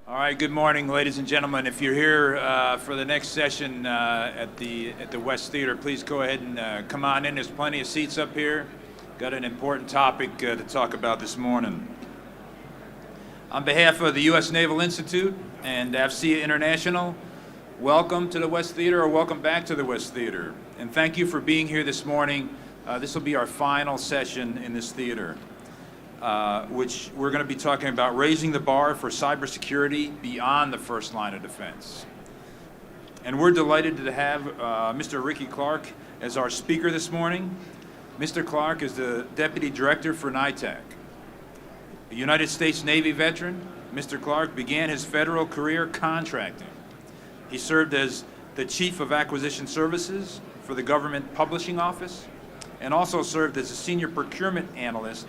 All right, good morning, ladies and gentlemen. If you're here for the next session at the West Theater, please go ahead and come on in. There's plenty of seats up here. Got an important topic to talk about this morning. On behalf of the U.S. Naval Institute and AFCEA International, welcome to the West Theater, or welcome back to the West Theater. And thank you for being here this morning. This will be our final session in this theater, which we're going to be talking about raising the bar for cybersecurity beyond the first line of defense. And we're delighted to have Mr. Ricky Clark as our speaker this morning. Mr. Clark is the Deputy Director for NITAC. A United States Navy veteran, Mr. Clark began his federal career contracting. He served as the Chief of Acquisition Services for the Government Publishing Office and also served as a Senior Procurement Analyst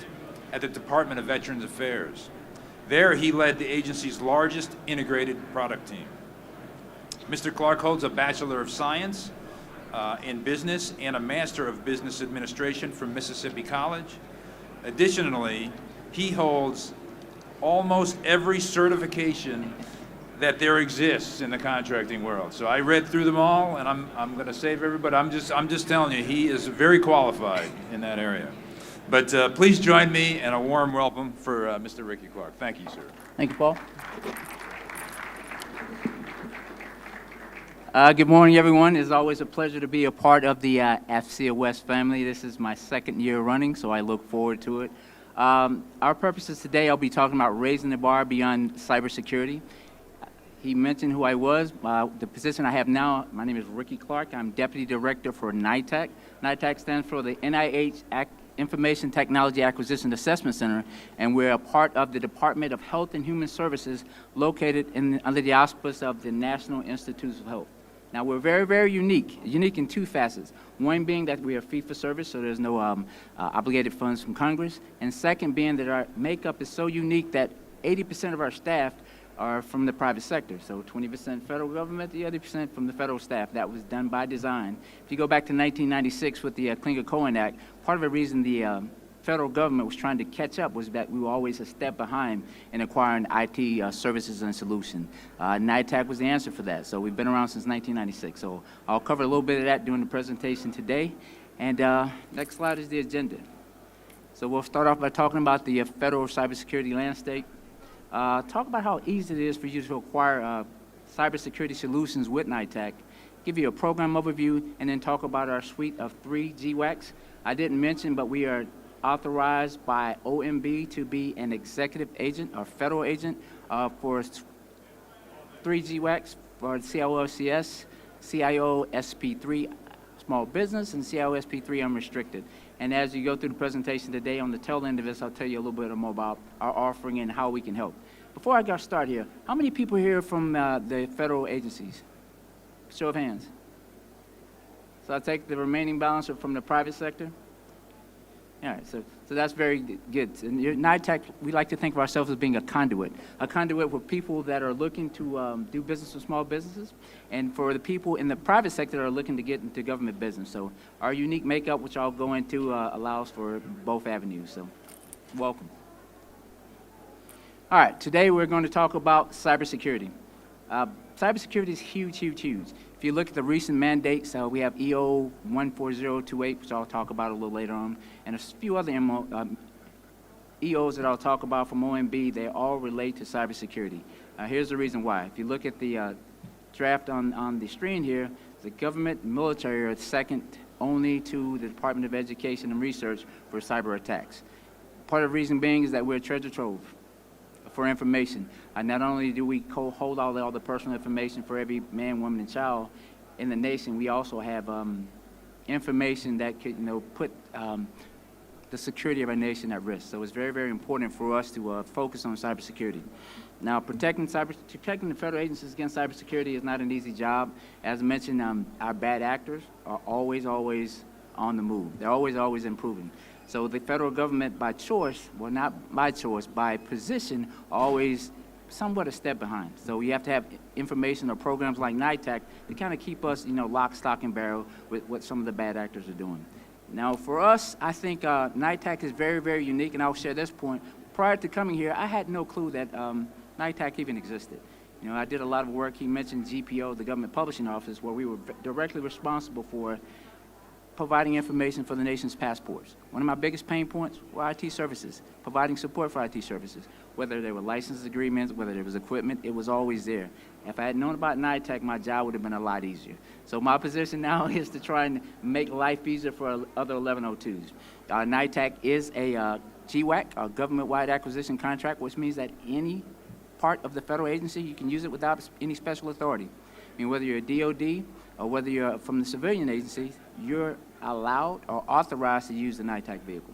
at the Department of Veterans Affairs. There, he led the agency's largest integrated product team. Mr. Clark holds a Bachelor of Science in Business and a Master of Business Administration from Mississippi College. Additionally, he holds almost every certification that there exists in the contracting world. So I read through them all, and I'm going to save everybody. I'm just telling you, he is very qualified in that area. But please join me in a warm welcome for Mr. Ricky Clark. Thank you, sir. Thank you, Paul. Good morning, everyone. It's always a pleasure to be a part of the AFCEA West family. This is my second year running, so I look forward to it. Our purposes today, I'll be talking about raising the bar beyond cybersecurity. He mentioned who I was. The position I have now, my name is Ricky Clark. I'm Deputy Director for NITAC. NITAC stands for the NIH Information Technology Acquisition Assessment Center, and we're a part of the Department of Health and Human Services located under the auspice of the National Institutes of Health. Now, we're very, very unique in two facets. One being that we are fee-for-service, so there's no obligated funds from Congress, and second being that our makeup is so unique that 80% of our staff are from the private sector, so 20% federal government, the other percent from the federal staff. That was done by design. If you go back to 1996 with the Klinger-Cohen Act, part of the reason the federal government was trying to catch up was that we were always a step behind in acquiring IT services and solutions. NITAC was the answer for that, so we've been around since 1996. So I'll cover a little bit of that during the presentation today. And next slide is the agenda. So we'll start off by talking about the federal cybersecurity landscape. Talk about how easy it is for you to acquire cybersecurity solutions with NITAC, give you a program overview, and then talk about our suite of 3 GWACs. I didn't mention, but we are authorized by OMB to be an executive agent or federal agent for 3 GWACs for CIO-LCS, CIO-SP3 small business, and CIO-SP3 unrestricted. And as you go through the presentation today, on the tail end of this, I'll tell you a little bit more about our offering and how we can help. Before I get started here, how many people here from the federal agencies? Show of hands. So I'll take the remaining balance from the private sector. All right, so that's very good. And NITAC, we like to think of ourselves as being a conduit for people that are looking to do business with small businesses, and for the people in the private sector that are looking to get into government business. So our unique makeup, which I'll go into, allows for both avenues. So welcome. All right, today we're going to talk about cybersecurity. Cybersecurity is huge, huge, huge. If you look at the recent mandates, we have EO 14028, which I'll talk about a little later on, and a few other EOs that I'll talk about from OMB. They all relate to cybersecurity. Here's the reason why. If you look at the draft on the screen here, the government and military are second only to the Department of Education and Research for cyber attacks. Part of the reason being is that we're a treasure trove for information. Not only do we hold all the personal information for every man, woman, and child in the nation, we also have information that could, put the security of our nation at risk. So it's very, very important for us to focus on cybersecurity. Now, protecting the federal agencies against cybersecurity is not an easy job. As I mentioned, our bad actors are always on the move. They're always improving. So the federal government, by choice, well, not by choice, by position, always somewhat a step behind. So we have to have information or programs like NITAC to kind of keep us, lock, stock, and barrel with what some of the bad actors are doing. Now, for us, I think NITAC is very, very unique, and I'll share this point. Prior to coming here, I had no clue that NITAC even existed. You know, I did a lot of work. He mentioned GPO, the Government Publishing Office, where we were directly responsible for providing information for the nation's passports. One of my biggest pain points were IT services, providing support for IT services. Whether there were license agreements, whether there was equipment, it was always there. If I had known about NITAC, my job would have been a lot easier. So my position now is to try and make life easier for other 1102s. NITAC is a GWAC, a government-wide acquisition contract, which means that any part of the federal agency, you can use it without any special authority. I mean, whether you're a DOD or whether you're from the civilian agency, you're allowed or authorized to use the NITAC vehicle.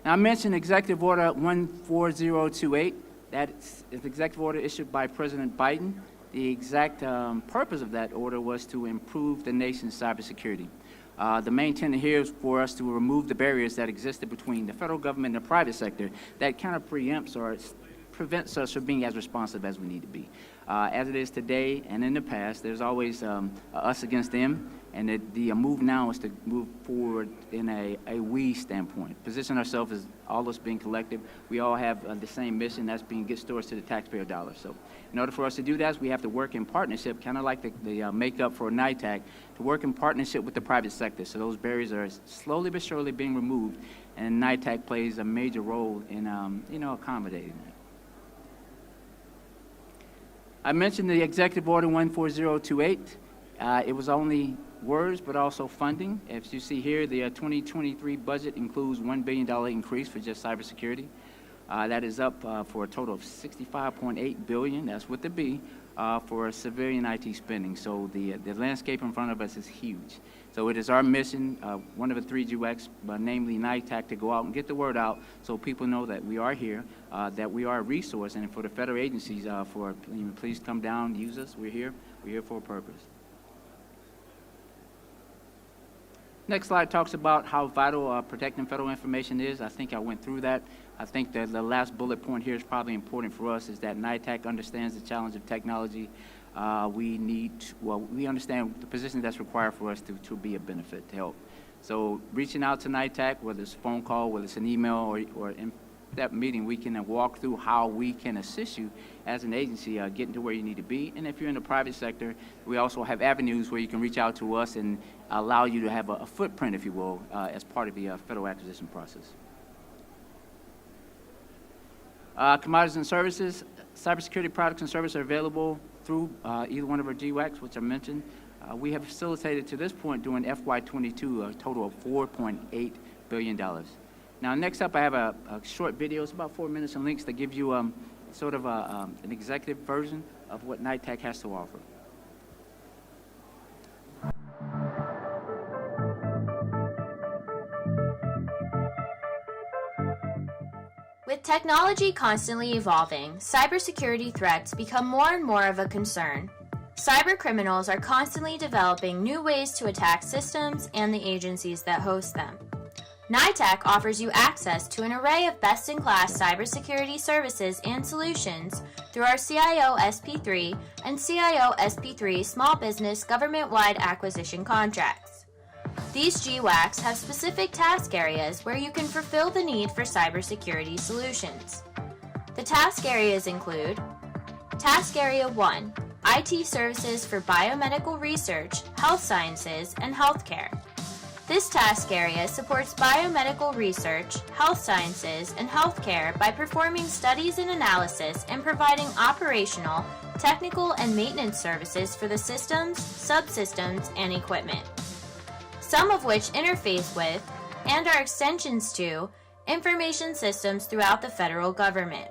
Now, I mentioned Executive Order 14028. That is an executive order issued by President Biden. The exact purpose of that order was to improve the nation's cybersecurity. The main tenet here is for us to remove the barriers that existed between the federal government and the private sector that kind of preempts or prevents us from being as responsive as we need to be. As it is today and in the past, there's always us against them, and the move now is to move forward in a we standpoint. Position ourselves as all us being collective. We all have the same mission, that's being get stores to the taxpayer dollar. So in order for us to do that, we have to work in partnership, kind of like the makeup for NITAC, to work in partnership with the private sector. So those barriers are slowly but surely being removed, and NITAC plays a major role in accommodating that. I mentioned the Executive Order 14028. It was only words, but also funding. As you see here, the 2023 budget includes $1 billion increase for just cybersecurity. That is up for a total of $65.8 billion, that's with the B, for civilian IT spending. So the landscape in front of us is huge. So it is our mission, one of the three GWACs, namely NITAC, to go out and get the word out so people know that we are here, that we are a resource, and for the federal agencies, please come down, use us. We're here for a purpose. Next slide talks about how vital protecting federal information is. I think I went through that. I think that the last bullet point here is probably important for us, is that NITAC understands the challenge of technology. We understand the position that's required for us to be a benefit, to help. So reaching out to NITAC, whether it's a phone call, whether it's an email, or in that meeting, we can walk through how we can assist you as an agency getting to where you need to be. And if you're in the private sector, we also have avenues where you can reach out to us and allow you to have a footprint, if you will, as part of the federal acquisition process. Commodities and services. Cybersecurity products and services are available through either one of our GWACs, which I mentioned. We have facilitated to this point during FY22 a total of $4.8 billion. Now, next up, I have a short video. It's about 4 minutes and links that give you sort of an executive version of what NITAC has to offer. With technology constantly evolving, cybersecurity threats become more and more of a concern. Cyber criminals are constantly developing new ways to attack systems and the agencies that host them. NITAC offers you access to an array of best-in-class cybersecurity services and solutions through our CIO SP3 and CIO SP3 small business government-wide acquisition contracts. These GWACs have specific task areas where you can fulfill the need for cybersecurity solutions. The task areas include Task Area 1, IT Services for Biomedical Research, Health Sciences, and Healthcare. This task area supports biomedical research, health sciences, and healthcare by performing studies and analysis and providing operational, technical, and maintenance services for the systems, subsystems, and equipment, some of which interface with, and are extensions to, information systems throughout the federal government.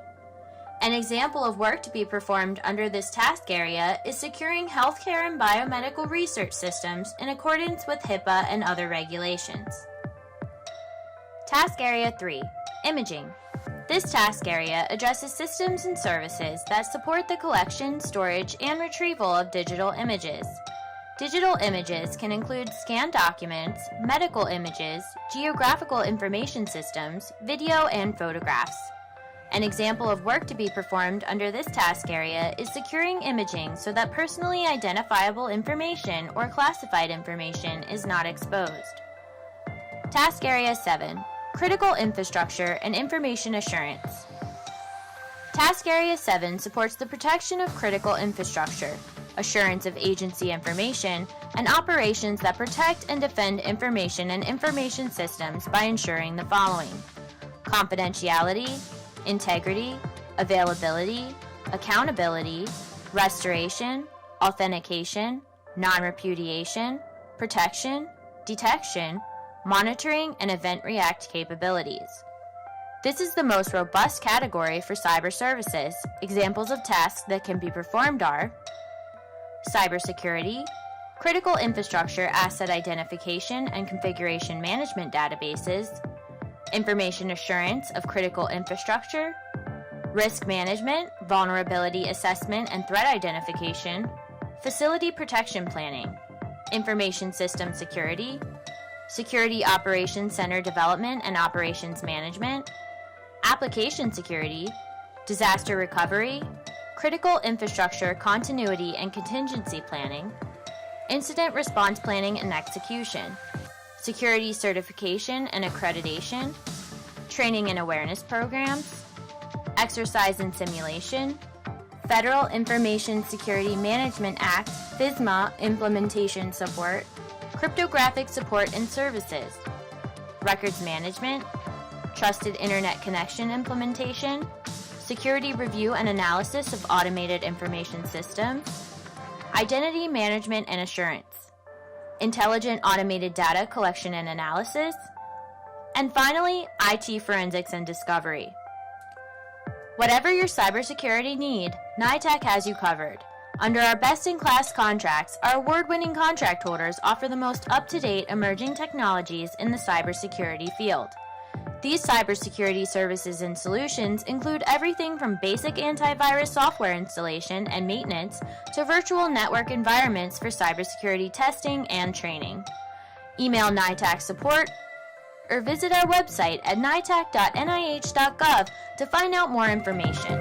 An example of work to be performed under this task area is securing healthcare and biomedical research systems in accordance with HIPAA and other regulations. Task Area 3, Imaging. This task area addresses systems and services that support the collection, storage, and retrieval of digital images. Digital images can include scanned documents, medical images, geographical information systems, video, and photographs. An example of work to be performed under this task area is securing imaging so that personally identifiable information or classified information is not exposed. Task Area 7, Critical Infrastructure and Information Assurance. Task Area 7 supports the protection of critical infrastructure, assurance of agency information, and operations that protect and defend information and information systems by ensuring the following: confidentiality, integrity, availability, accountability, restoration, authentication, non-repudiation, protection, detection, monitoring, and event react capabilities. This is the most robust category for cyber services. Examples of tasks that can be performed are cybersecurity, critical infrastructure asset identification and configuration management databases, information assurance of critical infrastructure, risk management, vulnerability assessment and threat identification, facility protection planning, information system security, security operations center development and operations management, application security, disaster recovery, critical infrastructure continuity and contingency planning, incident response planning and execution, security certification and accreditation, training and awareness programs, exercise and simulation, Federal Information Security Management Act FISMA implementation support, cryptographic support and services, records management, trusted internet connection implementation, security review and analysis of automated information systems, identity management and assurance, intelligent automated data collection and analysis, and finally, IT forensics and discovery. Whatever your cybersecurity need, NITAC has you covered. Under our best-in-class contracts, our award-winning contract holders offer the most up-to-date emerging technologies in the cybersecurity field. These cybersecurity services and solutions include everything from basic antivirus software installation and maintenance to virtual network environments for cybersecurity testing and training. Email NITAC support or visit our website at nitac.nih.gov to find out more information.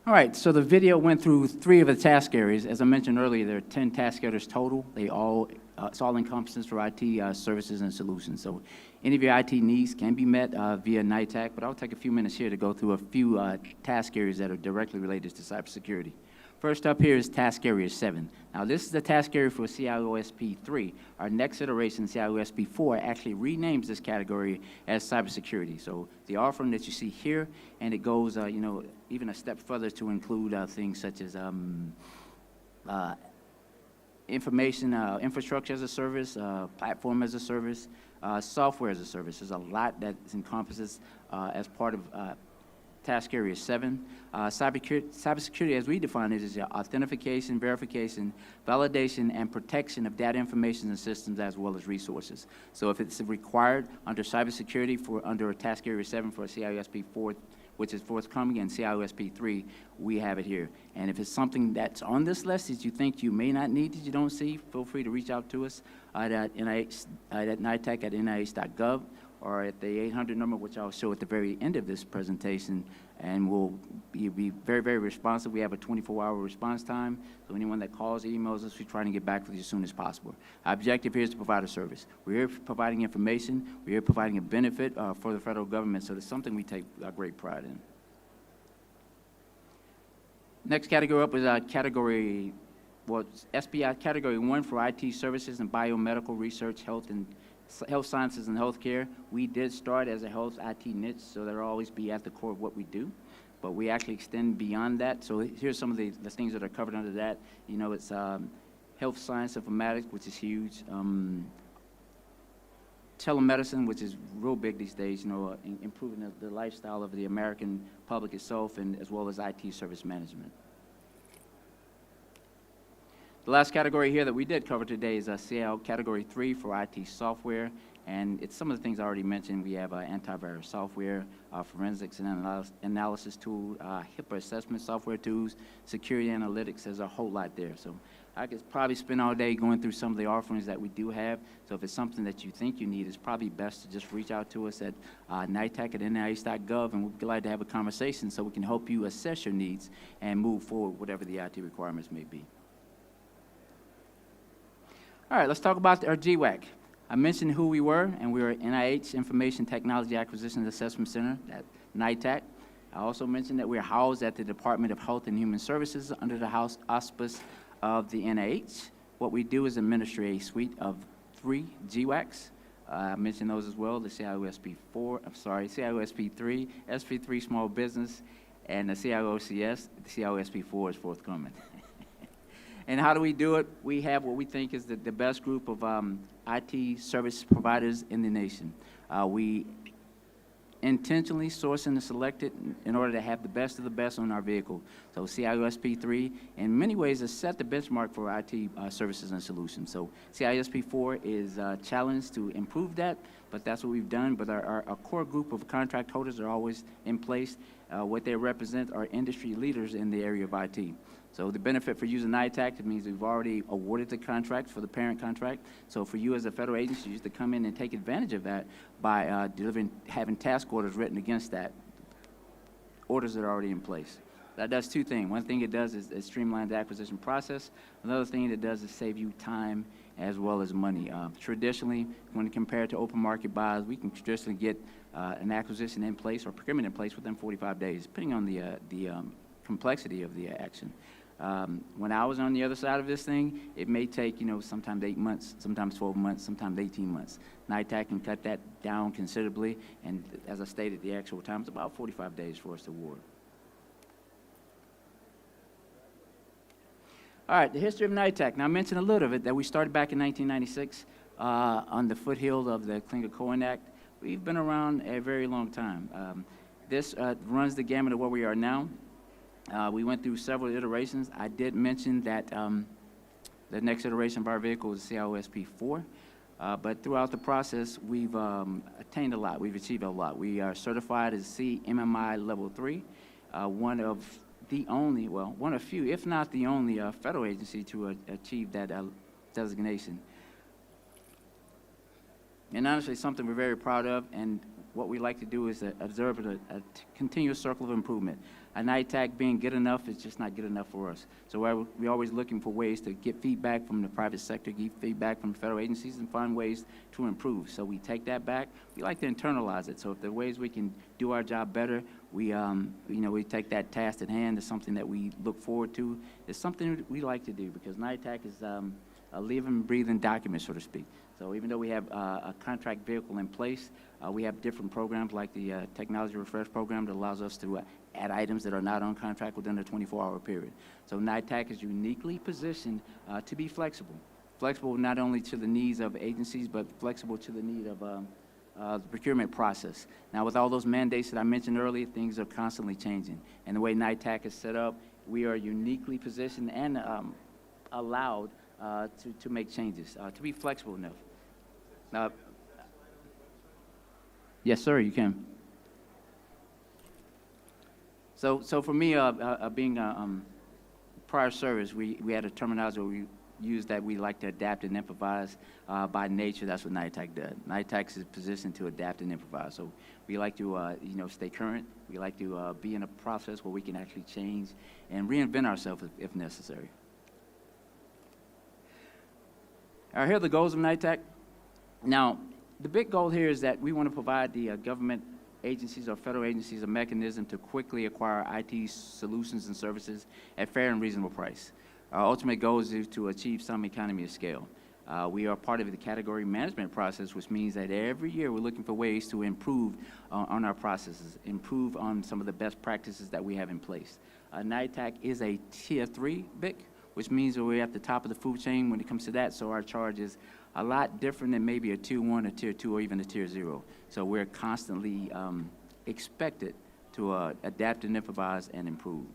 All right, so the video went through 3 of the task areas. As I mentioned earlier, there are 10 task areas total. It's all encompasses for IT services and solutions. So any of your IT needs can be met via NITAC, but I'll take a few minutes here to go through a few task areas that are directly related to cybersecurity. First up here is Task Area 7. Now, this is the task area for CIOSP 3. Our next iteration, CIOSP 4, actually renames this category as cybersecurity. So the offering that you see here, and it goes, even a step further to include things such as information, infrastructure as a service, platform as a service, software as a service. There's a lot that encompasses as part of Task Area 7. Cybersecurity, as we define it, is authentication, verification, validation, and protection of data information and systems as well as resources. So if it's required under cybersecurity under Task Area 7 for CIOSP 4, which is forthcoming, and CIOSP 3, we have it here. And if it's something that's on this list that you think you may not need, that you don't see, feel free to reach out to us at NITAC@nih.gov or at the 800 number, which I'll show at the very end of this presentation, and we'll be very, very responsive. We have a 24-hour response time, so anyone that calls, emails us, we try to get back with you as soon as possible. Our objective here is to provide a service. We're here providing information. We're here providing a benefit for the federal government, so it's something we take great pride in. Next category up is SBI Category 1 for IT services and biomedical research, health sciences and healthcare. We did start as a health IT niche, so that'll always be at the core of what we do. But we actually extend beyond that. So here's some of the things that are covered under that. It's health science informatics, which is huge. Telemedicine, which is real big these days, improving the lifestyle of the American public itself, and as well as IT service management. The last category here that we did cover today is CL Category 3 for IT software, and it's some of the things I already mentioned. We have antivirus software, forensics and analysis tool, HIPAA assessment software tools, security analytics. There's a whole lot there. So I could probably spend all day going through some of the offerings that we do have. So if it's something that you think you need, it's probably best to just reach out to us at NITAC@nih.gov, and we'll be glad to have a conversation so we can help you assess your needs and move forward whatever the IT requirements may be. All right, let's talk about our GWAC. I mentioned who we were, and we were NIH Information Technology Acquisition Assessment Center at NITAC. I also mentioned that we're housed at the Department of Health and Human Services under the house auspice of the NIH. What we do is administer a suite of 3 GWACs. I mentioned those as well, the CIOSP3, SP3 Small Business, and the CIOCS. The CIOSP4 is forthcoming. And how do we do it? We have what we think is the best group of IT service providers in the nation. We intentionally source and select it in order to have the best of the best on our vehicle. So CIOSP3, in many ways, has set the benchmark for IT services and solutions. So CIOSP4 is challenged to improve that, but that's what we've done. But our core group of contract holders are always in place. What they represent are industry leaders in the area of IT. So the benefit for using NITAC, it means we've already awarded the contract for the parent contract. So for you as a federal agency, you used to come in and take advantage of that by having task orders written against that, orders that are already in place. That does 2 things. One thing it does is streamline the acquisition process. Another thing it does is save you time as well as money. Traditionally, when compared to open market buys, we can traditionally get an acquisition in place or procurement in place within 45 days, depending on the complexity of the action. When I was on the other side of this thing, it may take, sometimes 8 months, sometimes 12 months, sometimes 18 months. NITAC can cut that down considerably, and as I stated, the actual time is about 45 days for us to award. All right, the history of NITAC. Now, I mentioned a little of it, that we started back in 1996 on the foothill of the Clean-Cohen Act. We've been around a very long time. This runs the gamut of where we are now. We went through several iterations. I did mention that the next iteration of our vehicle is CIOSP4, but throughout the process, we've attained a lot. We've achieved a lot. We are certified as CMMI Level 3, one of few, if not the only federal agency to achieve that designation. And honestly, something we're very proud of, and what we like to do is observe a continuous circle of improvement. A NITAC being good enough is just not good enough for us. So we're always looking for ways to get feedback from the private sector, get feedback from federal agencies, and find ways to improve. So we take that back. We like to internalize it. So if there are ways we can do our job better, we take that task at hand as something that we look forward to. It's something we like to do because NITAC is a living, breathing document, so to speak. So even though we have a contract vehicle in place, we have different programs like the Technology Refresh Program that allows us to add items that are not on contract within a 24-hour period. So NITAC is uniquely positioned to be flexible. Flexible not only to the needs of agencies, but flexible to the need of the procurement process. Now, with all those mandates that I mentioned earlier, things are constantly changing. And the way NITAC is set up, we are uniquely positioned and allowed to make changes, to be flexible enough. Yes, sir, you can. So for me, being prior service, we had a terminology where we use that we like to adapt and improvise. By nature, that's what NITAC does. NITAC is positioned to adapt and improvise. So we like to, stay current. We like to be in a process where we can actually change and reinvent ourselves if necessary. All right, here are the goals of NITAC. Now, the big goal here is that we want to provide the government agencies or federal agencies a mechanism to quickly acquire IT solutions and services at fair and reasonable price. Our ultimate goal is to achieve some economy of scale. We are part of the category management process, which means that every year we're looking for ways to improve on our processes, improve on some of the best practices that we have in place. NITAC is a Tier 3 BIC, which means that we're at the top of the food chain when it comes to that, so our charge is a lot different than maybe a Tier 1, a Tier 2, or even a Tier 0. So we're constantly expected to adapt and improvise and improve.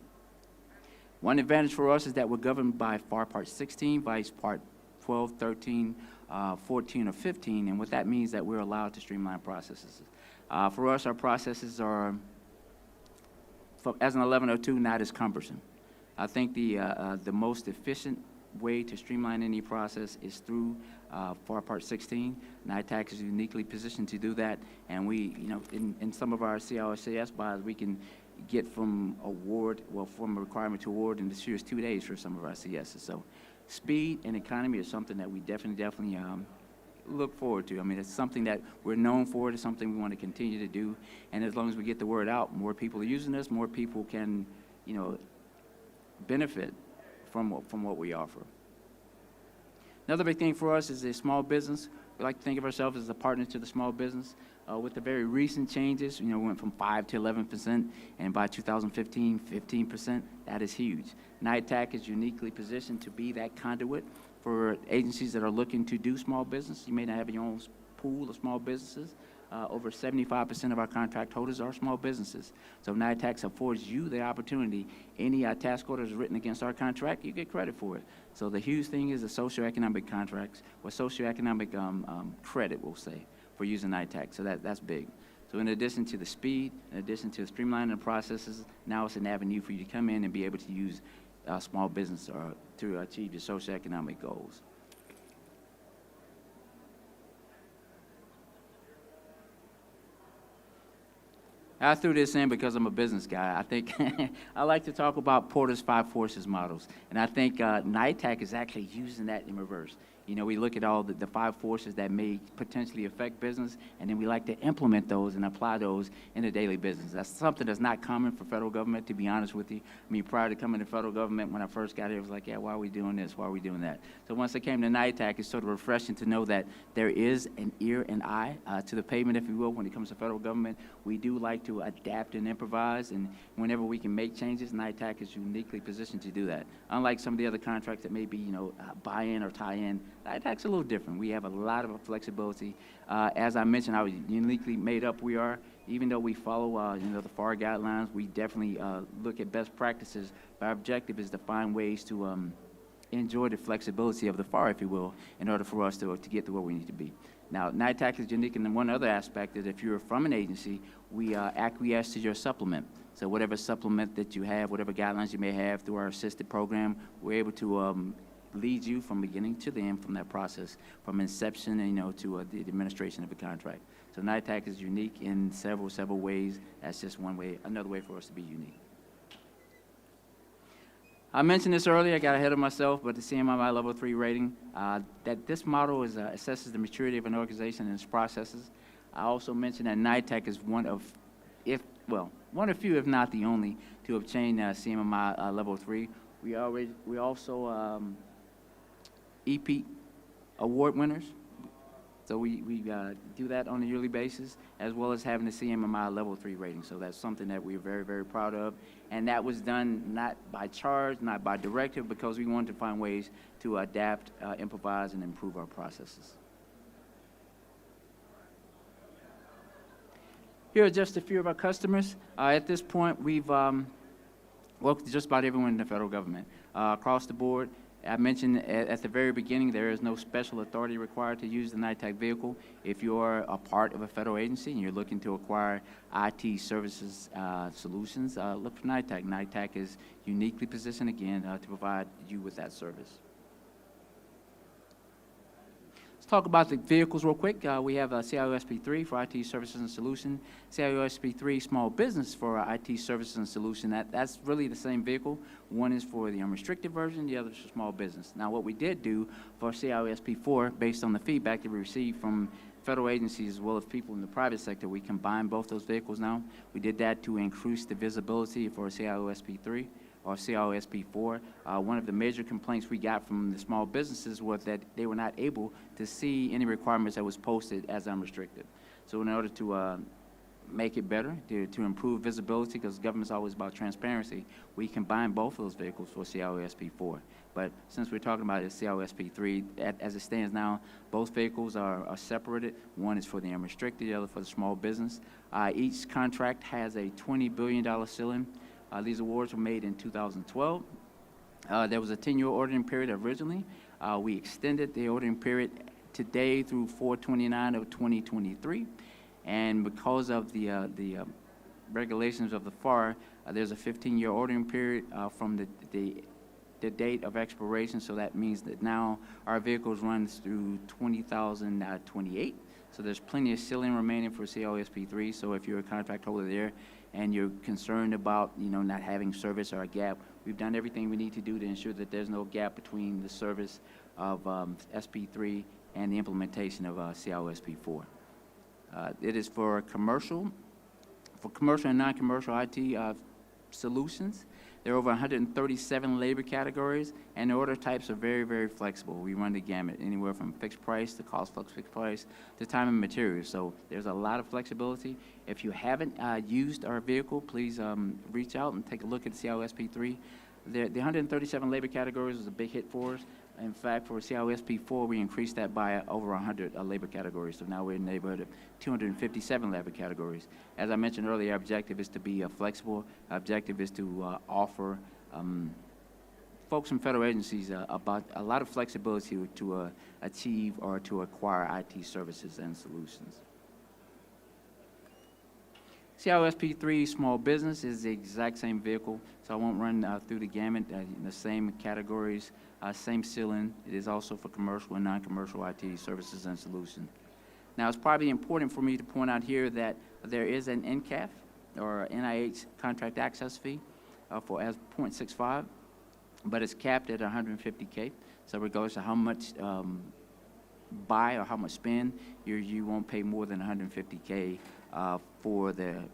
One advantage for us is that we're governed by FAR Part 16, Vice Part 12, 13, 14, or 15, and what that means is that we're allowed to streamline processes. For us, our processes are, as an 1102, not as cumbersome. I think the most efficient way to streamline any process is through FAR Part 16. NITAC is uniquely positioned to do that, and we, in some of our CRCS buys, we can get from a requirement to award in as few as 2 days for some of our CSs. So speed and economy is something that we definitely look forward to. I mean, it's something that we're known for. It's something we want to continue to do. And as long as we get the word out, more people are using us, more people can, benefit from what we offer. Another big thing for us is a small business. We like to think of ourselves as a partner to the small business. With the very recent changes, we went from 5 to 11%, and by 2015, 15%. That is huge. NITAC is uniquely positioned to be that conduit for agencies that are looking to do small business. You may not have your own pool of small businesses. Over 75% of our contract holders are small businesses. So NITAC affords you the opportunity. Any task orders written against our contract, you get credit for it. So the huge thing is the socioeconomic contracts, or socioeconomic credit, we'll say, for using NITAC. So that's big. So in addition to the speed, in addition to streamlining the processes, now it's an avenue for you to come in and be able to use small business to achieve your socioeconomic goals. I threw this in because I'm a business guy. I think I like to talk about Porter's 5 forces models, and I think NITAC is actually using that in reverse. We look at all the 5 forces that may potentially affect business, and then we like to implement those and apply those in the daily business. That's something that's not common for federal government, to be honest with you. I mean, prior to coming to federal government, when I first got here, it was like, yeah, why are we doing this? Why are we doing that? So once I came to NITAC, it's sort of refreshing to know that there is an ear and eye to the pavement, if you will, when it comes to federal government. We do like to adapt and improvise, and whenever we can make changes, NITAC is uniquely positioned to do that. Unlike some of the other contracts that may be, buy-in or tie-in, NITAC's a little different. We have a lot of flexibility. As I mentioned, how uniquely made up we are. Even though we follow, the FAR guidelines, we definitely look at best practices. Our objective is to find ways to enjoy the flexibility of the FAR, if you will, in order for us to get to where we need to be. Now, NITAC is unique in one other aspect, that if you're from an agency, we acquiesce to your supplement. So whatever supplement that you have, whatever guidelines you may have through our assisted program, we're able to lead you from beginning to the end from that process, from inception, to the administration of the contract. So NITAC is unique in several ways. That's just one way, another way for us to be unique. I mentioned this earlier, I got ahead of myself, but the CMMI Level 3 rating, that this model assesses the maturity of an organization and its processes. I also mentioned that NITAC is one of few, if not the only, to obtain CMMI Level 3. We also EPEAT award winners. So we do that on a yearly basis, as well as having the CMMI Level 3 rating. So that's something that we're very, very proud of. And that was done not by charge, not by directive, because we wanted to find ways to adapt, improvise, and improve our processes. Here are just a few of our customers. At this point, we've worked with just about everyone in the federal government. Across the board, I mentioned at the very beginning, there is no special authority required to use the NITAC vehicle. If you are a part of a federal agency and you're looking to acquire IT services solutions, look for NITAC. NITAC is uniquely positioned, again, to provide you with that service. Let's talk about the vehicles real quick. We have CIO-SP3 for IT services and solution, CIO-SP3 small business for IT services and solution. That's really the same vehicle. One is for the unrestricted version, the other is for small business. Now, what we did do for CIO-SP4, based on the feedback that we received from federal agencies as well as people in the private sector, we combined both those vehicles now. We did that to increase the visibility for CIO-SP3. Or CIO-SP4. One of the major complaints we got from the small businesses was that they were not able to see any requirements that was posted as unrestricted. So in order to make it better, to improve visibility, because government's always about transparency, we combined both of those vehicles for CIO-SP4. But since we're talking about CIO-SP3, as it stands now, both vehicles are separated. One is for the unrestricted, the other for the small business. Each contract has a $20 billion ceiling. These awards were made in 2012. There was a 10-year ordering period originally. We extended the ordering period today through 4/29 of 2023. And because of the regulations of the FAR, there's a 15-year ordering period from the date of expiration. So that means that now our vehicles run through 2028. So there's plenty of ceiling remaining for CIO-SP3. So if you're a contract holder there, and you're concerned about, not having service or a gap, We've done everything we need to do to ensure that there's no gap between the service of SP3 and the implementation of CIOSP4. It is for commercial and non-commercial IT solutions. There are over 137 labor categories, and the order types are very, very flexible. We run the gamut, anywhere from fixed price to cost plus fixed price to time and materials. So there's a lot of flexibility. If you haven't used our vehicle, please reach out and take a look at CIOSP3. The 137 labor categories was a big hit for us. In fact, for CIOSP4, we increased that by over 100 labor categories. So now we're in the neighborhood of 257 labor categories. As I mentioned earlier, our objective is to be flexible. Our objective is to offer folks from federal agencies about a lot of flexibility to achieve or to acquire IT services and solutions. CIOSP3 small business is the exact same vehicle, so I won't run through the gamut in the same categories, same ceiling. It is also for commercial and non-commercial IT services and solutions. Now, it's probably important for me to point out here that there is an NCAF, or NIH contract access fee, for as 0.65, but it's capped at $150K. So regardless of how much buy or how much spend, you won't pay more than $150K for the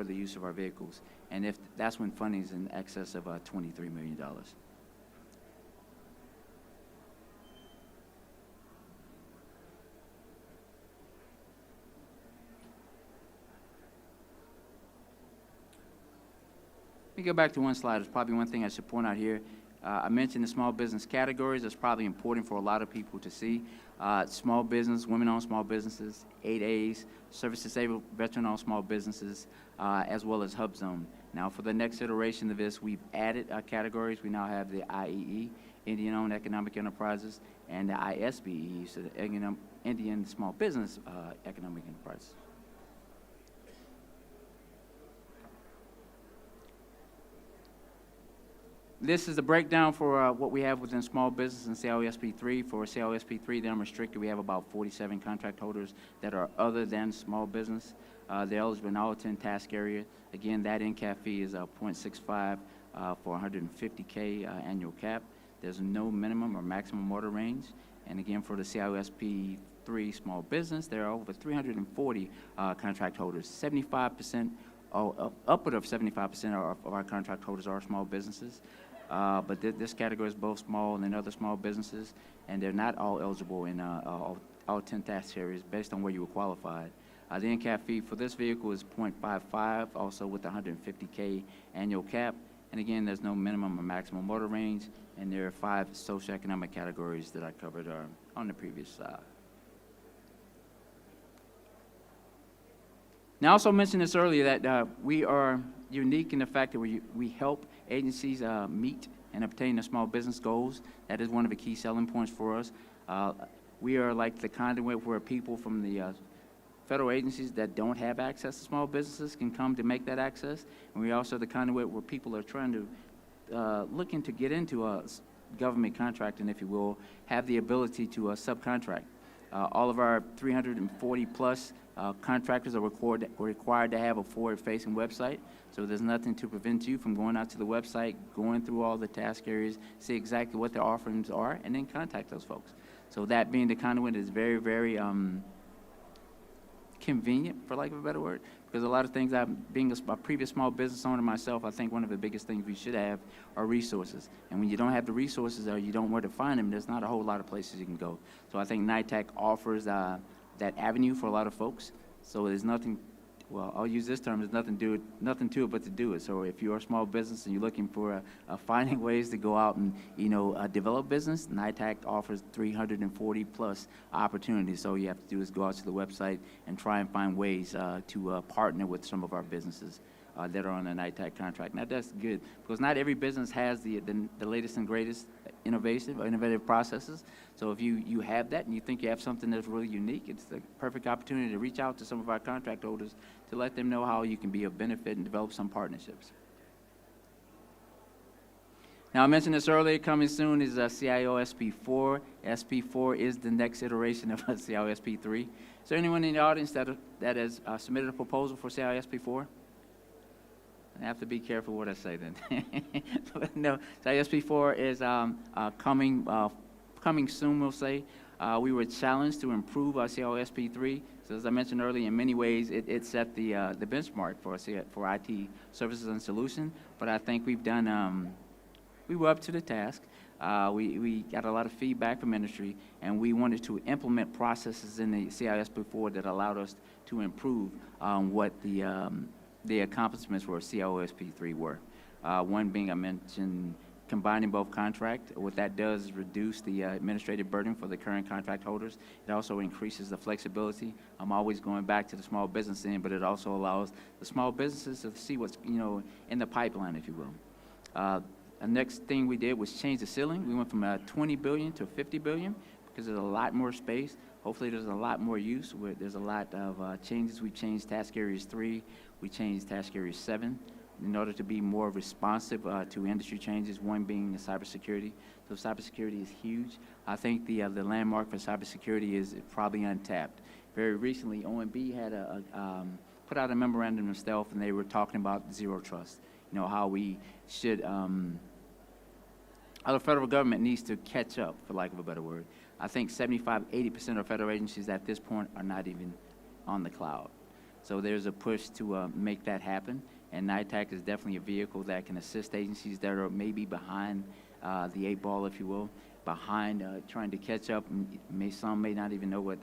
use of our vehicles. And if that's when funding is in excess of $23 million. Let me go back to one slide. There's probably one thing I should point out here. I mentioned the small business categories. That's probably important for a lot of people to see. Small business, women-owned small businesses, 8As, service-disabled, veteran-owned small businesses, as well as Hub Zone. Now, for the next iteration of this, we've added categories. We now have the IEE, Indian-owned economic enterprises, and the ISBE, so the Indian Small Business Economic Enterprises. This is a breakdown for what we have within small business and CIOSP3. For CIOSP3, they're unrestricted. We have about 47 contract holders that are other than small business. They're eligible in all 10 task areas. Again, that NCAP fee is 0.65 for 150K annual cap. There's no minimum or maximum order range. And again, for the CIOSP3 small business, there are over 340 contract holders. 75%, upward of 75% of our contract holders are small businesses. But this category is both small and other small businesses, and they're not all eligible in all 10 task areas based on where you were qualified. The NCAP fee for this vehicle is 0.55, also with 150K annual cap. And again, there's no minimum or maximum order range, and there are 5 socioeconomic categories that I covered on the previous slide. Now, I also mentioned this earlier that we are unique in the fact that we help agencies meet and obtain their small business goals. That is one of the key selling points for us. We are like the conduit where people from the federal agencies that don't have access to small businesses can come to make that access. And we're also the conduit where people are trying to, looking to get into government contracting, if you will, have the ability to subcontract. All of our 340 plus contractors are required to have a forward-facing website, so there's nothing to prevent you from going out to the website, going through all the task areas, see exactly what their offerings are, and then contact those folks. So that being the conduit is very, very convenient, for lack of a better word, because a lot of things, being a previous small business owner myself, I think one of the biggest things we should have are resources. And when you don't have the resources or you don't know where to find them, there's not a whole lot of places you can go. So I think NITAC offers that avenue for a lot of folks. So there's nothing, well, I'll use this term, there's nothing to it but to do it. So if you're a small business and you're looking for finding ways to go out and, develop business, NITAC offers 340 plus opportunities. So all you have to do is go out to the website and try and find ways to partner with some of our businesses that are on the NITAC contract. Now that's good, because not every business has the latest and greatest innovative processes. So if you have that and you think you have something that's really unique, it's the perfect opportunity to reach out to some of our contract holders to let them know how you can be of benefit and develop some partnerships. Now, I mentioned this earlier, coming soon is CIOSP4. SP4 is the next iteration of CIOSP3. Is there anyone in the audience that has submitted a proposal for CIOSP4? I have to be careful what I say then. But no, so ISP4 is coming soon, we'll say. We were challenged to improve our CIOSP3. So as I mentioned earlier, in many ways, it set the benchmark for IT services and solutions. But I think we've done, we were up to the task. We got a lot of feedback from industry, and we wanted to implement processes in the CISP4 that allowed us to improve what the accomplishments for CIOSP3 were. One being, I mentioned, combining both contracts. What that does is reduce the administrative burden for the current contract holders. It also increases the flexibility. I'm always going back to the small business end, but it also allows the small businesses to see what's in the pipeline, if you will. The next thing we did was change the ceiling. We went from 20 billion to 50 billion because there's a lot more space. Hopefully there's a lot more use. There's a lot of changes. We changed task areas 3. We changed task area 7 in order to be more responsive to industry changes, one being the cybersecurity. So cybersecurity is huge. I think the landmark for cybersecurity is probably untapped. Very recently, OMB had put out a memorandum of stealth, and they were talking about zero trust. How we should, how the federal government needs to catch up, for lack of a better word. I think 75–80% of federal agencies at this point are not even on the cloud. So there's a push to make that happen, and NITAC is definitely a vehicle that can assist agencies that are maybe behind the 8 ball, if you will, behind trying to catch up. Some may not even know what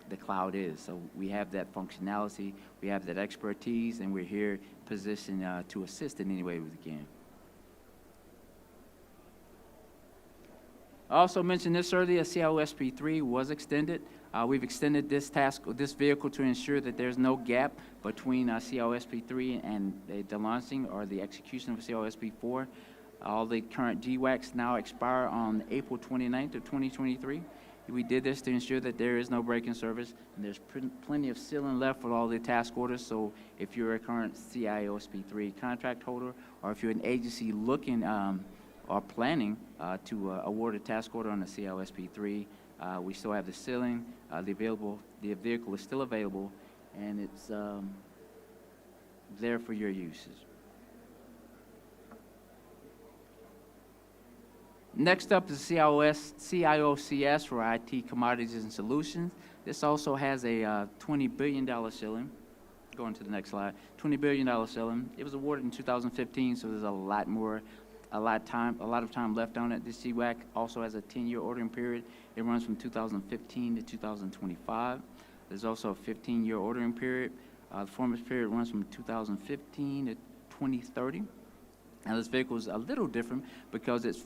the cloud is. So we have that functionality, we have that expertise, and we're here positioned to assist in any way we can. I also mentioned this earlier, CIOSP3 was extended. We've extended this vehicle to ensure that there's no gap between CIOSP3 and the launching or the execution of CIOSP4. All the current GWACs now expire on April 29th of 2023. We did this to ensure that there is no break-in service, and there's plenty of ceiling left for all the task orders. So if you're a current CIOSP3 contract holder, or if you're an agency looking or planning to award a task order on the CIOSP3, we still have the ceiling. The vehicle is still available, and it's there for your uses. Next up is CIOCS for IT commodities and solutions. This also has a $20 billion ceiling. Going to the next slide. $20 billion ceiling. It was awarded in 2015, so there's a lot of time left on it. This GWAC also has a 10-year ordering period. It runs from 2015 to 2025. There's also a 15-year ordering period. The performance period runs from 2015 to 2030. Now, this vehicle is a little different because it's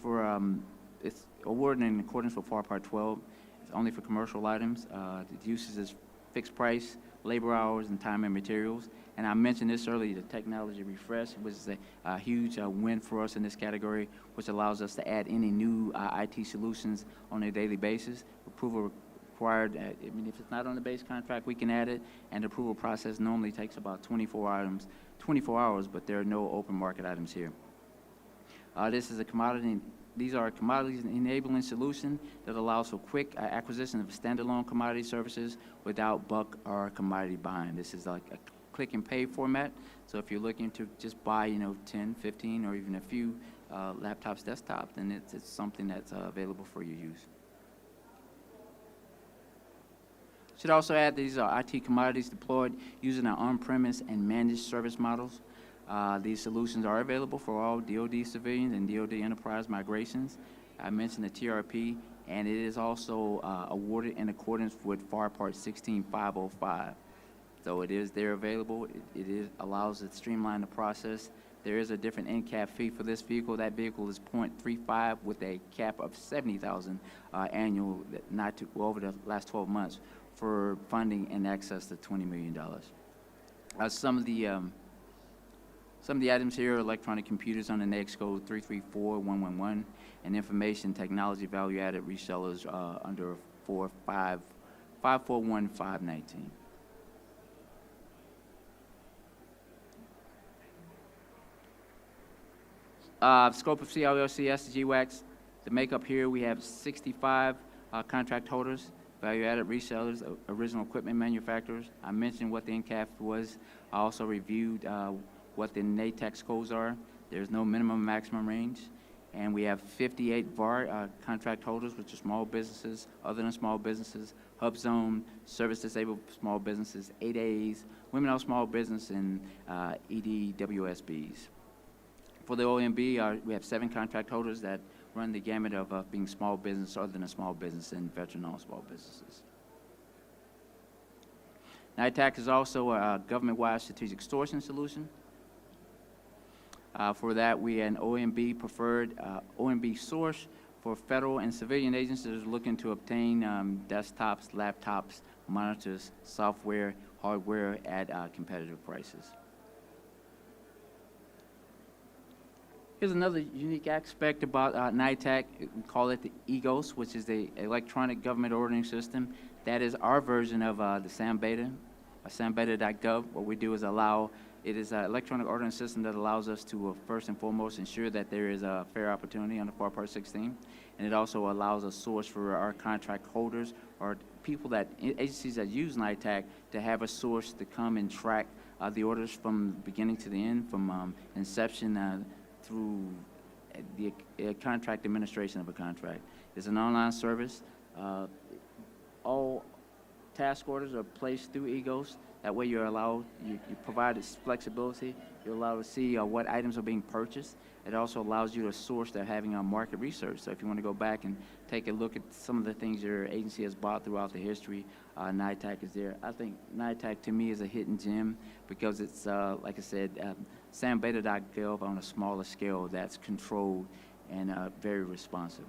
awarded in accordance with FAR Part 12. It's only for commercial items. The uses is fixed price, labor hours, and time and materials. And I mentioned this earlier, the technology refresh, which is a huge win for us in this category, which allows us to add any new IT solutions on a daily basis. Approval required, if it's not on the base contract, we can add it, and the approval process normally takes about 24 hours, but there are no open market items here. These are commodities enabling solution that allows for quick acquisition of standalone commodity services without bulk or commodity buying. This is like a click and pay format. So if you're looking to just buy, 10, 15, or even a few laptops, desktops, then it's something that's available for your use. Should also add these are IT commodities deployed using our on-premise and managed service models. These solutions are available for all DoD civilians and DoD enterprise migrations. I mentioned the TRP, and it is also awarded in accordance with FAR Part 16505. So it is there available. It allows it to streamline the process. There is a different NCAP fee for this vehicle. That vehicle is 0.35 with a cap of $70,000 annual, over the last 12 months for funding in excess of $20 million. Some of the items here are electronic computers on the NAICS code 334111 and information technology value-added resellers under 541519. Scope of CIOCS, GWACs. The makeup here, we have 65 contract holders, value-added resellers, original equipment manufacturers. I mentioned what the NCAF was. I also reviewed what the NATEX codes are. There's no minimum and maximum range. And we have 58 VAR contract holders, which are small businesses, other than small businesses, Hub Zone, Service Disabled Small Businesses, 8As, Women-Owned Small Business, and EDWSBs. For the OMB, we have 7 contract holders that run the gamut of being small business, other than a small business, and veteran-owned small businesses. NITAC is also a government-wide strategic sourcing solution. For that, we had an OMB preferred OMB source for federal and civilian agencies looking to obtain desktops, laptops, monitors, software, hardware at competitive prices. Here's another unique aspect about NITAC. We call it the EGOS, which is the Electronic Government Ordering System. That is our version of the SAM Beta, sambeta.gov. What we do is it is an electronic ordering system that allows us to first and foremost ensure that there is a fair opportunity under FAR Part 16, and it also allows a source for our contract holders or people agencies that use NITAC to have a source to come and track the orders from beginning to the end, from inception through the contract administration of a contract. It's an online service. All task orders are placed through EGOS. That way you provide this flexibility. You're allowed to see what items are being purchased. It also allows you to source that having market research. So if you want to go back and take a look at some of the things your agency has bought throughout the history, NITAC is there. I think NITAC to me is a hidden gem because it's, like I said, sambeta.gov on a smaller scale that's controlled and very responsive.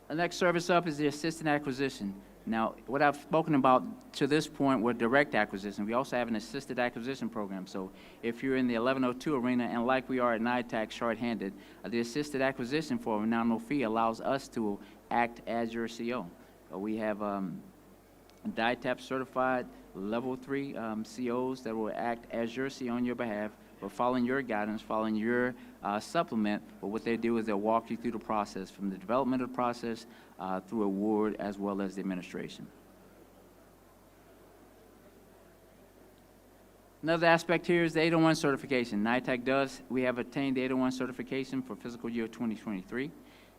The next service up is the assistant acquisition. Now, what I've spoken about to this point were direct acquisition. We also have an assisted acquisition program. So if you're in the 1102 arena, and like we are at NITAC short-handed, the assisted acquisition for a nominal fee allows us to act as your CO. We have DITAP certified level 3 COs that will act as your CO on your behalf, but following your guidance, following your supplement. But what they do is they'll walk you through the process, from the development of the process through award as well as the administration. Another aspect here is the 801 certification. NITAC we have attained the 801 certification for fiscal year 2023.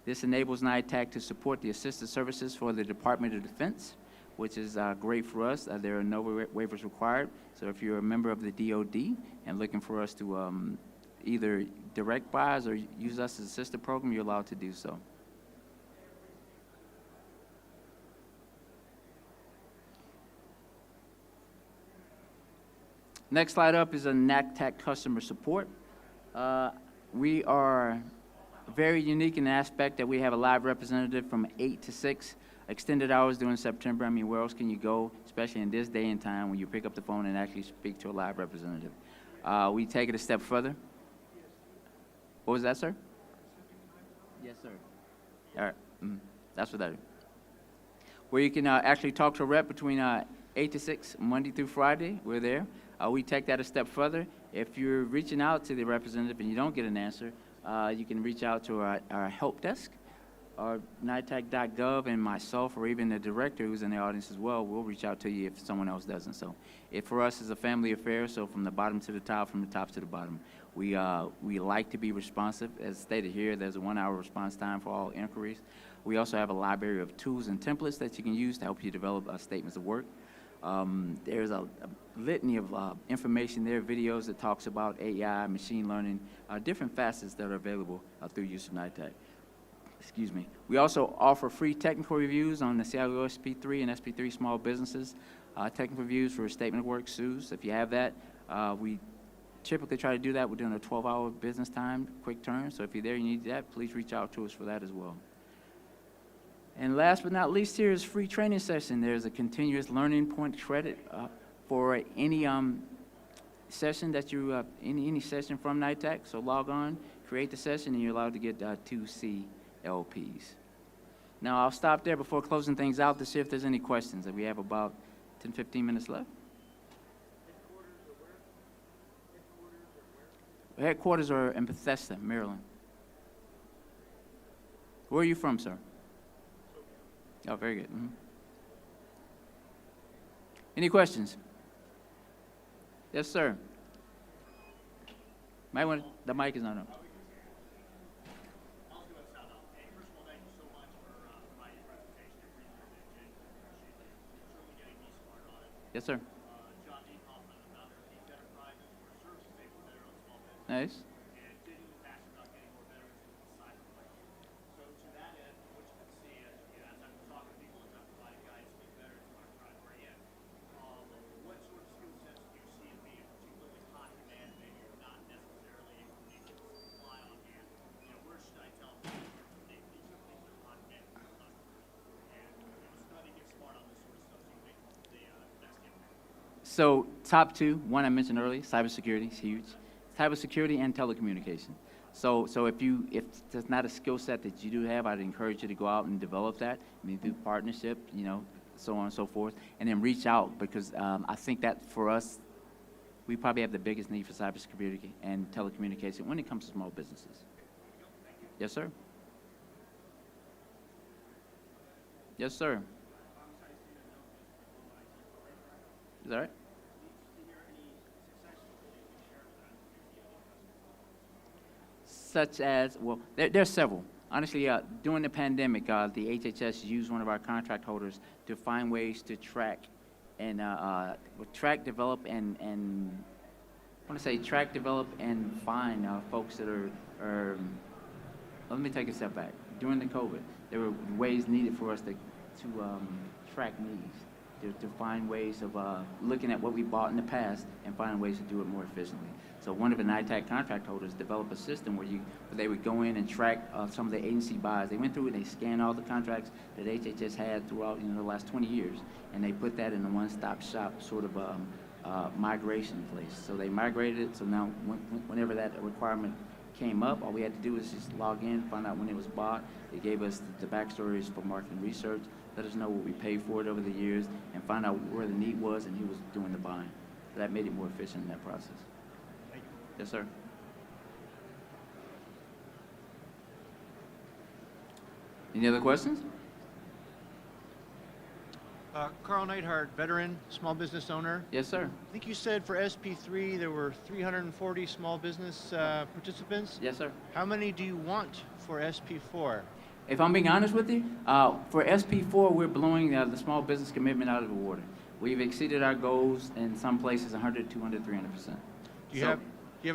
This enables NITAC to support the assisted services for the Department of Defense, which is great for us. There are no waivers required. So if you're a member of the DOD and looking for us to either direct buys or use us as a sister program, you're allowed to do so. Next slide up is a NACTAC customer support. We are very unique in the aspect that we have a live representative from 8 to 6. Extended hours during September. I mean, where else can you go, especially in this day and time when you pick up the phone and actually speak to a live representative? We take it a step further. What was that, sir? Yes, sir. All right. That's what that is. Where you can actually talk to a rep between 8 to 6, Monday through Friday. We're there. We take that a step further. If you're reaching out to the representative and you don't get an answer, you can reach out to our help desk. Or NITAC.gov, and myself, or even the director who's in the audience as well, will reach out to you if someone else doesn't. So for us, it's a family affair, so from the bottom to the top, from the top to the bottom. We like to be responsive. As stated here, there's a 1-hour response time for all inquiries. We also have a library of tools and templates that you can use to help you develop statements of work. There's a litany of information there, videos that talks about AI, machine learning, different facets that are available through use of NITAC. Excuse me. We also offer free technical reviews on the CIO SP3 and SP3 small businesses, technical reviews for statement of work, SUS. If you have that, we typically try to do that. We're doing a 12-hour business time, quick turn. So if you're there, you need that, please reach out to us for that as well. And last but not least, here is free training session. There's a continuous learning point credit for any session that you, any session from NITAC. So log on, create the session, and you're allowed to get 2 CLPs. Now I'll stop there before closing things out to see if there's any questions. We have about 10, 15 minutes left. Headquarters are in Bethesda, Maryland. Where are you from, sir? Oh, very good. Any questions? Yes, sir. Might want, the mic is not on. Yes, sir. Nice. So top two, one I mentioned earlier, cybersecurity is huge. Cybersecurity and telecommunication. So if there's not a skill set that you do have, I'd encourage you to go out and develop that, maybe through partnership, so on and so forth, and then reach out because I think that for us, we probably have the biggest need for cybersecurity and telecommunication when it comes to small businesses. Yes, sir. Yes, sir. Is that right? Such as, well, there's several. Honestly, during the pandemic, the HHS used one of our contract holders to find ways to track and develop, and I want to say track, develop, and find folks that are. Let me take a step back. During the COVID, there were ways needed for us to track needs, to find ways of looking at what we bought in the past and finding ways to do it more efficiently. So one of the NITAC contract holders developed a system where they would go in and track some of the agency buys. They went through and they scanned all the contracts that HHS had throughout the last 20 years, and they put that in a one-stop shop sort of migration place. So they migrated it, so now whenever that requirement came up, all we had to do was just log in, find out when it was bought. They gave us the backstories for market research, let us know what we paid for it over the years, and find out where the need was and who was doing the buying. So that made it more efficient in that process. Yes, sir. Any other questions? Carl Neidhart, veteran, small business owner. Yes, sir. I think you said for SP3 there were 340 small business participants. Yes, sir. How many do you want for SP4? If I'm being honest with you, for SP4, we're blowing the small business commitment out of the water. We've exceeded our goals in some places 100, 200, 300%. Do you have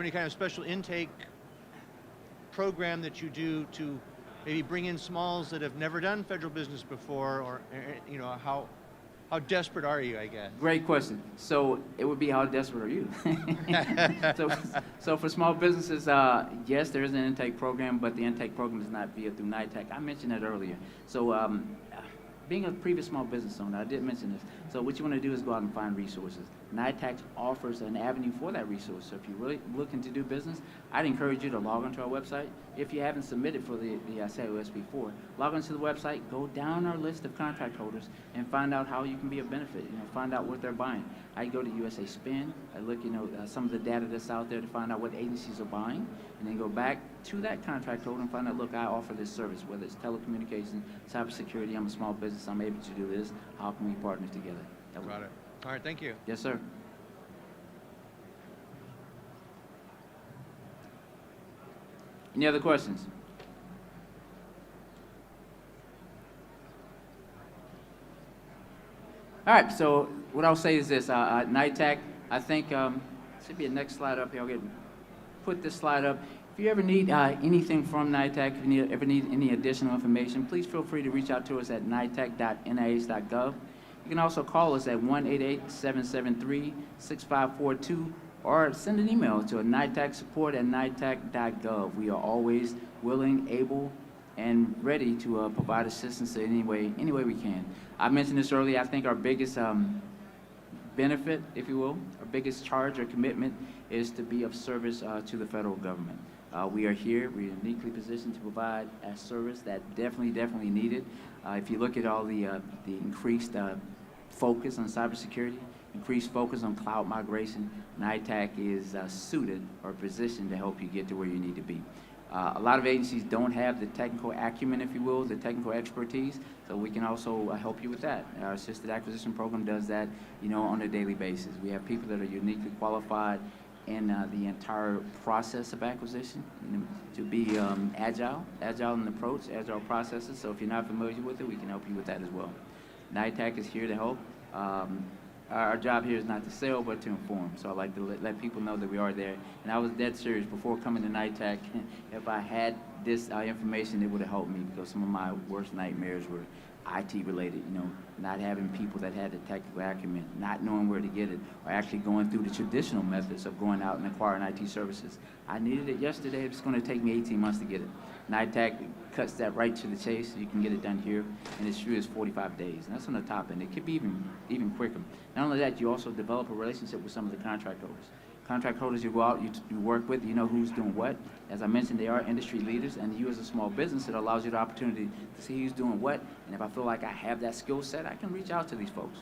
any kind of special intake program that you do to maybe bring in smalls that have never done federal business before, or how desperate are you, I guess? Great question. So it would be, how desperate are you? so for small businesses, yes, there is an intake program, but the intake program is not via through NITAC. I mentioned that earlier. So being a previous small business owner, I did mention this. So what you want to do is go out and find resources. NITAC offers an avenue for that resource. So if you're really looking to do business, I'd encourage you to log onto our website. If you haven't submitted for the SB4, log onto the website, go down our list of contract holders, and find out how you can be a benefit. Find out what they're buying. I go to USA Spin. I look, some of the data that's out there to find out what agencies are buying, and then go back to that contract holder and find out, look, I offer this service, whether it's telecommunications, cybersecurity. I'm a small business. I'm able to do this. How can we partner together? Got it. All right, thank you. Yes, sir. Any other questions? All right, so what I'll say is this, NITAC, I think, should be a next slide up here. I'll put this slide up. If you ever need anything from NITAC, if you ever need any additional information, please feel free to reach out to us at nitac.nih.gov. You can also call us at 1-888-773-6542 or send an email to nitac@nitac.gov. We are always willing, able, and ready to provide assistance in any way we can. I mentioned this earlier. I think our biggest benefit, if you will, our biggest charge or commitment is to be of service to the federal government. We are here. We're uniquely positioned to provide a service that definitely needed. If you look at all the increased focus on cybersecurity, increased focus on cloud migration, NITAC is suited or positioned to help you get to where you need to be. A lot of agencies don't have the technical acumen, if you will, the technical expertise, so we can also help you with that. Our assisted acquisition program does that, on a daily basis. We have people that are uniquely qualified in the entire process of acquisition, to be agile in approach, agile processes. So if you're not familiar with it, we can help you with that as well. NITAC is here to help. Our job here is not to sell, but to inform. So I like to let people know that we are there. And I was dead serious before coming to NITAC. If I had this information, it would have helped me, because some of my worst nightmares were IT related, not having people that had the technical acumen, not knowing where to get it, or actually going through the traditional methods of going out and acquiring IT services. I needed it yesterday. It's going to take me 18 months to get it. NITAC cuts that right to the chase. You can get it done here, and it's true, it's 45 days. And that's on the top end. It could be even quicker. Not only that, you also develop a relationship with some of the contract holders. Contract holders you go out, you work with, you know who's doing what. As I mentioned, they are industry leaders, and you as a small business, it allows you the opportunity to see who's doing what. And if I feel like I have that skill set, I can reach out to these folks.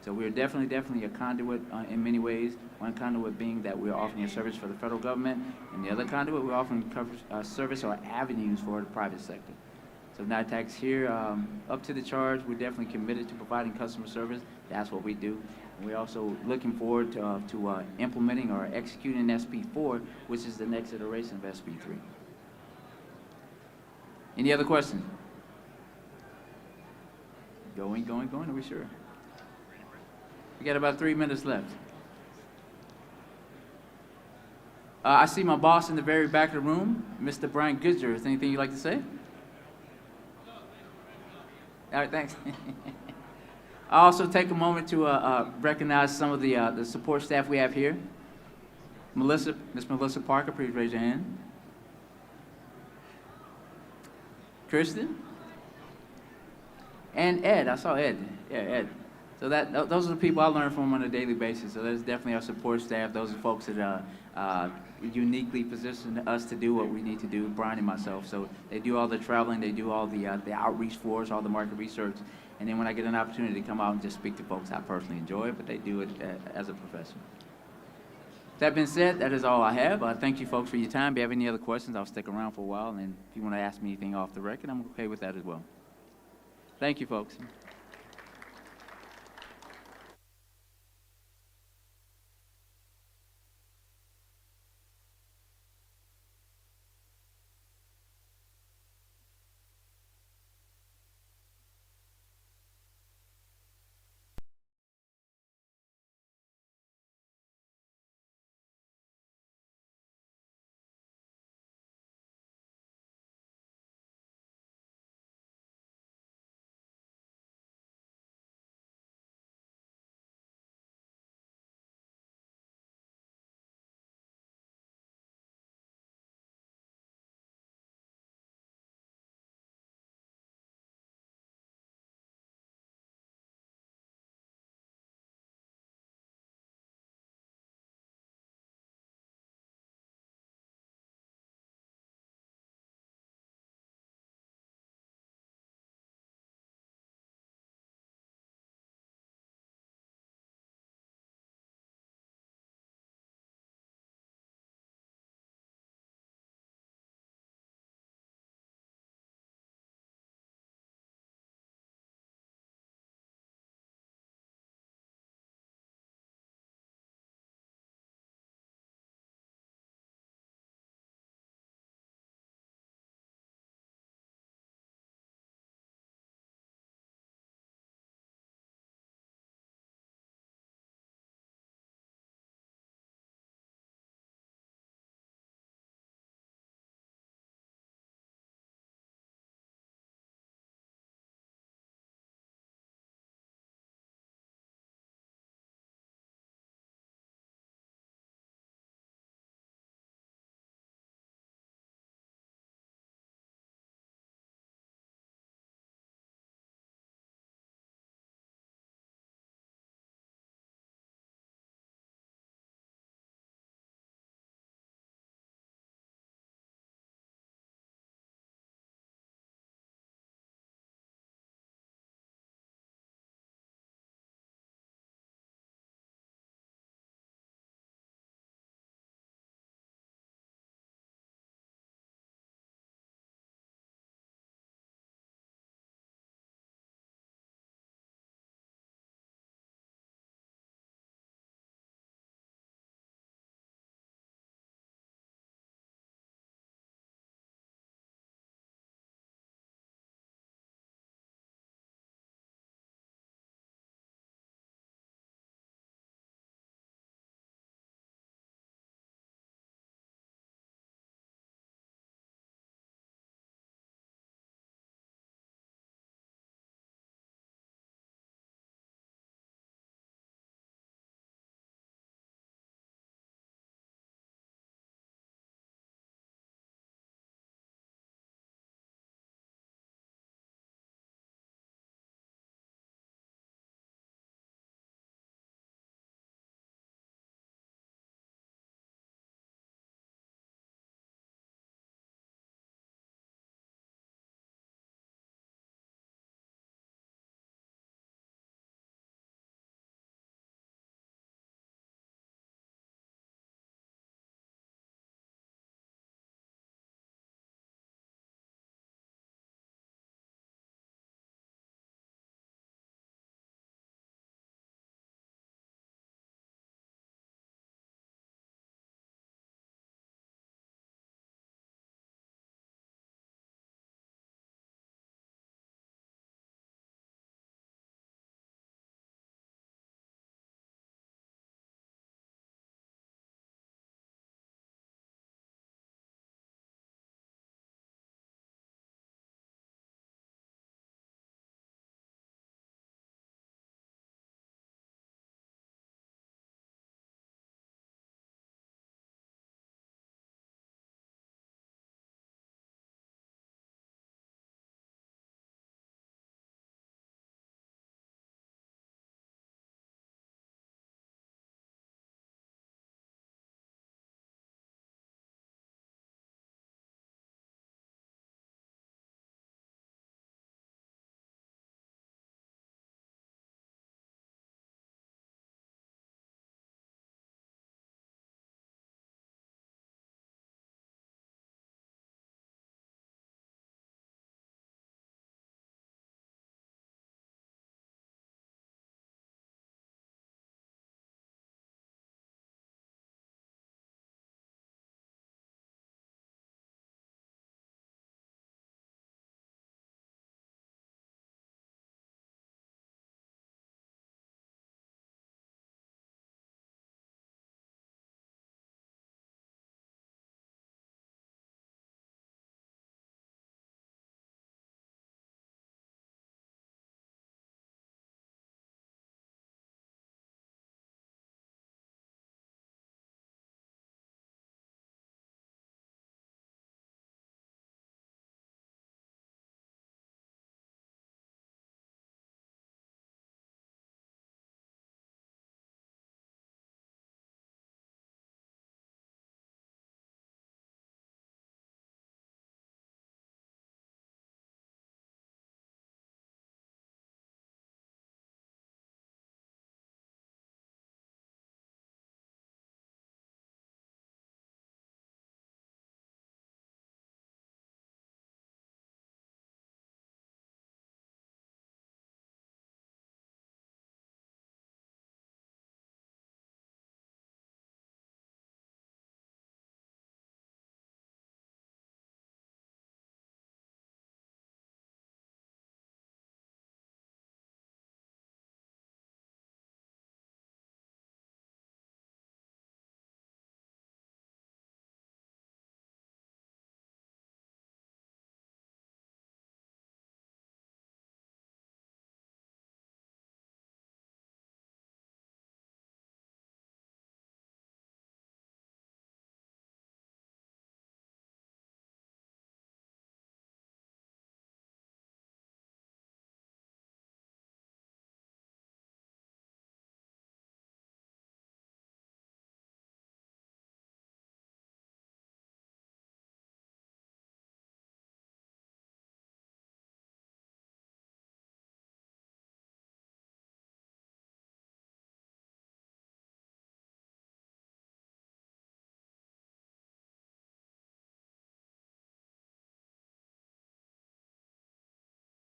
So we're definitely a conduit in many ways. One conduit being that we're offering a service for the federal government, and the other conduit, we're offering service or avenues for the private sector. So NITAC's here, up to the charge. We're definitely committed to providing customer service. That's what we do. And we're also looking forward to implementing or executing SB4, which is the next iteration of SB3. Any other questions? Going, are we sure? We got about 3 minutes left. I see my boss in the very back of the room, Mr. Brian Goodger. Is there anything you'd like to say? All right, thanks. I'll also take a moment to recognize some of the support staff we have here. Miss Melissa Parker, please raise your hand. Kristen? And Ed, I saw Ed. Yeah, Ed. So those are the people I learn from on a daily basis. So that's definitely our support staff. Those are folks that uniquely position us to do what we need to do, Brian and myself. So they do all the traveling, they do all the outreach for us, all the market research. And then when I get an opportunity to come out and just speak to folks, I personally enjoy it, but they do it as a profession. That being said, that is all I have. Thank you folks for your time. If you have any other questions, I'll stick around for a while. And if you want to ask me anything off the record, I'm okay with that as well. Thank you, folks.